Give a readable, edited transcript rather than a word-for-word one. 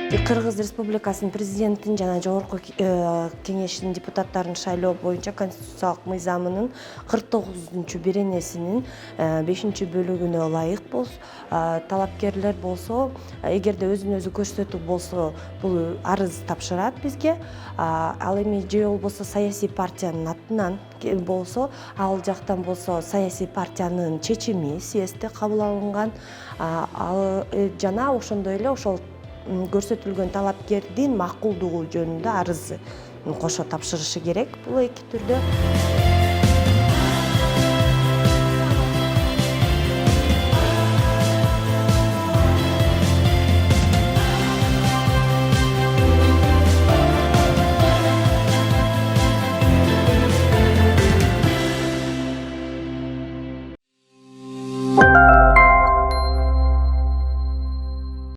Кыргыз Республикасынын президентин жана жогорку кеңешинин депутаттарын шайлоо боюнча Конституциялык мыйзамынын 49-беренесинин 5-бөлүгүнө ылайык талапкерлер болсо, эгерде өзүн өзү көрсөтүү болсо, бул арыз тапшырат бизге. Ал эми же болбосо саясий партиянын атынан болсо, ал жактан болсо саясий партиянын чечими съездде кабыл алынган. Жана ошондой эле ошол көрсөтүлгөн талапкердин макулдугу жөнүндө арыз кошо тапшырышы керек бул эки түрдө.